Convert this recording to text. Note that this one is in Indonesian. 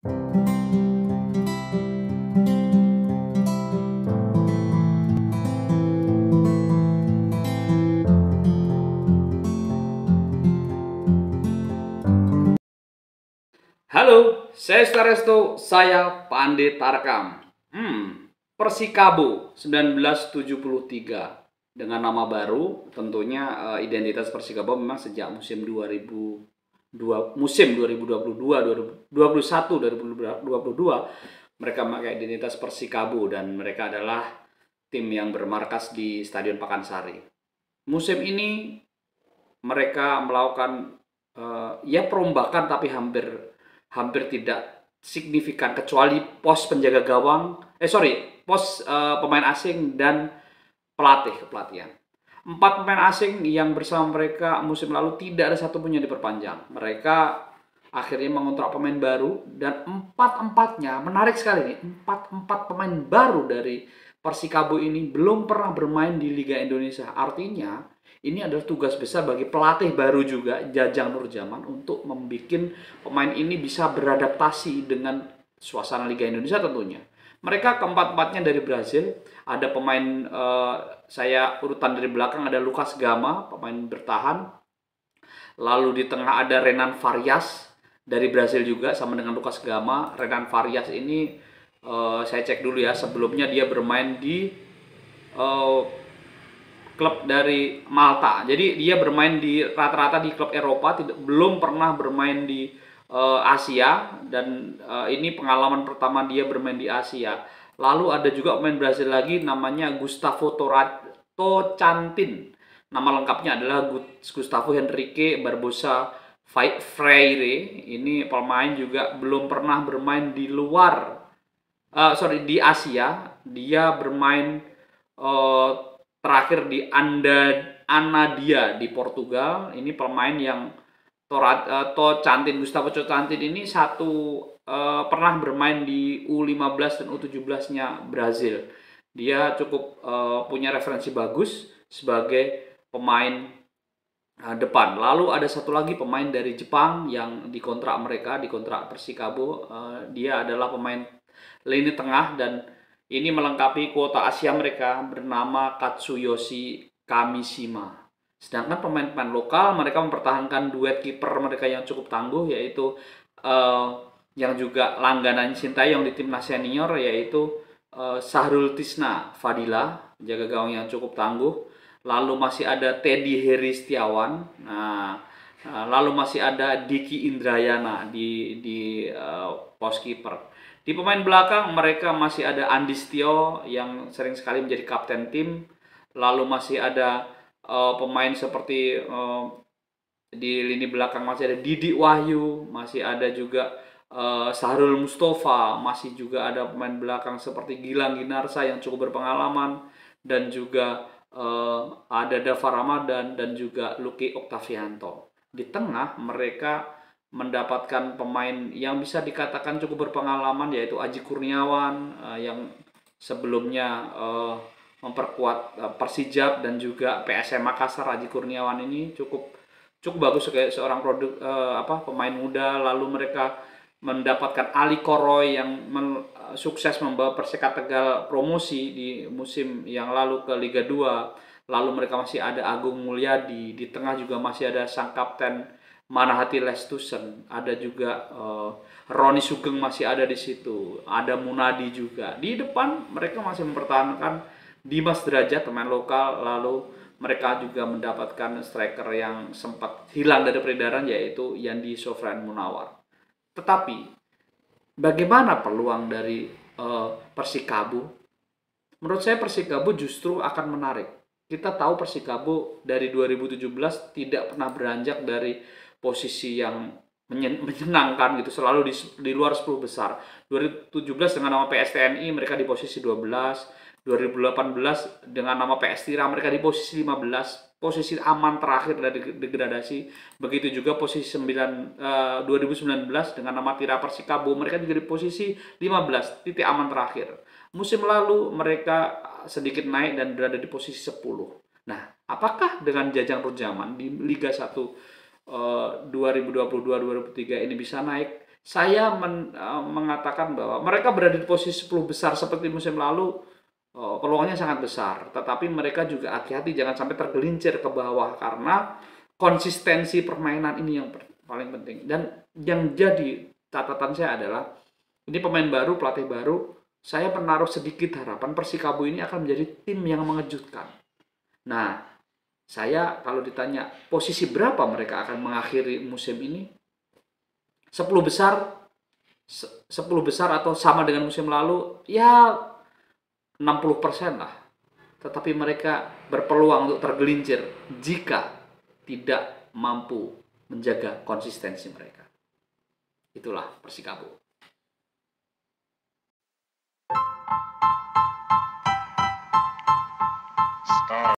Halo, saya Staresto, saya Pandit Tarkam. Persikabo 1973 dengan nama baru, tentunya identitas Persikabo memang sejak musim 2002, musim 2022, 2021, 2022 mereka memakai identitas Persikabo dan mereka adalah tim yang bermarkas di Stadion Pakansari. Musim ini mereka melakukan ya perombakan tapi hampir hampir tidak signifikan kecuali pos penjaga gawang pos pemain asing dan pelatihan. Empat pemain asing yang bersama mereka musim lalu tidak ada satupun yang diperpanjang. Mereka akhirnya mengontrak pemain baru dan empat-empatnya menarik sekali nih, empat pemain baru dari Persikabo ini belum pernah bermain di Liga Indonesia. Artinya ini adalah tugas besar bagi pelatih baru juga Jajang Nurjaman untuk membuat pemain ini bisa beradaptasi dengan suasana Liga Indonesia tentunya. Mereka keempat-empatnya dari Brazil. Ada pemain saya urutan dari belakang ada Lucas Gama, pemain bertahan. Lalu di tengah ada Renan Farias dari Brazil juga sama dengan Lucas Gama. Renan Farias ini saya cek dulu ya, sebelumnya dia bermain di uh, klub dari Malta. Jadi dia bermain di rata-rata di klub Eropa, belum pernah bermain di Asia dan ini pengalaman pertama dia bermain di Asia. Lalu ada juga pemain Brazil lagi namanya Gustavo Tocantins. Nama lengkapnya adalah Gustavo Henrique Barbosa Freire. Ini pemain juga belum pernah bermain di luar di Asia. Dia bermain terakhir di Anadia di Portugal. Ini pemain yang Gustavo Tocantins ini pernah bermain di U15 dan U17-nya Brazil. Dia cukup punya referensi bagus sebagai pemain depan. Lalu ada satu lagi pemain dari Jepang yang dikontrak Persikabo. Dia adalah pemain lini tengah dan ini melengkapi kuota Asia mereka, bernama Katsuyoshi Kamishima. Sedangkan pemain-pemain lokal mereka mempertahankan duet kiper mereka yang cukup tangguh, yaitu yang juga langganan Sintayong di timnas senior, yaitu Sahrul Tisna Fadila, jaga gawang yang cukup tangguh. Lalu masih ada Teddy Heri Setiawan. Lalu masih ada Diki Indrayana di pos kiper. Di pemain belakang mereka masih ada Andi Setio yang sering sekali menjadi kapten tim. Lalu masih ada pemain seperti di lini belakang masih ada Didi Wahyu, masih ada juga Sahrul Mustafa, masih juga ada pemain belakang seperti Gilang Ginarsa yang cukup berpengalaman dan juga ada Dava Ramadan dan juga Lucky Oktavianto. Di tengah mereka mendapatkan pemain yang bisa dikatakan cukup berpengalaman, yaitu Aji Kurniawan yang sebelumnya memperkuat Persijap dan juga PSM Makassar. Aji Kurniawan ini cukup bagus sebagai seorang pemain muda. Lalu mereka mendapatkan Ali Koroy yang sukses membawa Perseka Tegal promosi di musim yang lalu ke Liga 2. Lalu mereka masih ada Agung Mulyadi, di tengah juga masih ada sang kapten Manahati Lestusen, ada juga Roni Sugeng masih ada di situ, ada Munadi juga. Di depan mereka masih mempertahankan Dimas Derajat, pemain lokal. Lalu mereka juga mendapatkan striker yang sempat hilang dari peredaran, yaitu Yandi Sofran Munawar. Tetapi bagaimana peluang dari Persikabo? Menurut saya Persikabo justru akan menarik. Kita tahu Persikabo dari 2017 tidak pernah beranjak dari posisi yang menyenangkan gitu, selalu di luar 10 besar. 2017 dengan nama PSTNI mereka di posisi 12, 2018 dengan nama PS Tira mereka di posisi 15, posisi aman terakhir dari degradasi. Begitu juga posisi 2019 dengan nama Tira Persikabo mereka juga di posisi 15, titik aman terakhir. Musim lalu mereka sedikit naik dan berada di posisi 10. Nah, apakah dengan Jajang Nurjaman di Liga 1 2022-2023 ini bisa naik? Saya mengatakan bahwa mereka berada di posisi 10 besar seperti musim lalu, peluangnya sangat besar. Tetapi mereka juga hati-hati jangan sampai tergelincir ke bawah karena konsistensi permainan ini yang paling penting. Dan yang jadi catatan saya adalah ini pemain baru, pelatih baru. Saya menaruh sedikit harapan Persikabo ini akan menjadi tim yang mengejutkan. Nah, saya kalau ditanya posisi berapa mereka akan mengakhiri musim ini, 10 besar 10 besar atau sama dengan musim lalu, ya 60% lah. Tetapi mereka berpeluang untuk tergelincir jika tidak mampu menjaga konsistensi mereka. Itulah Persikabo.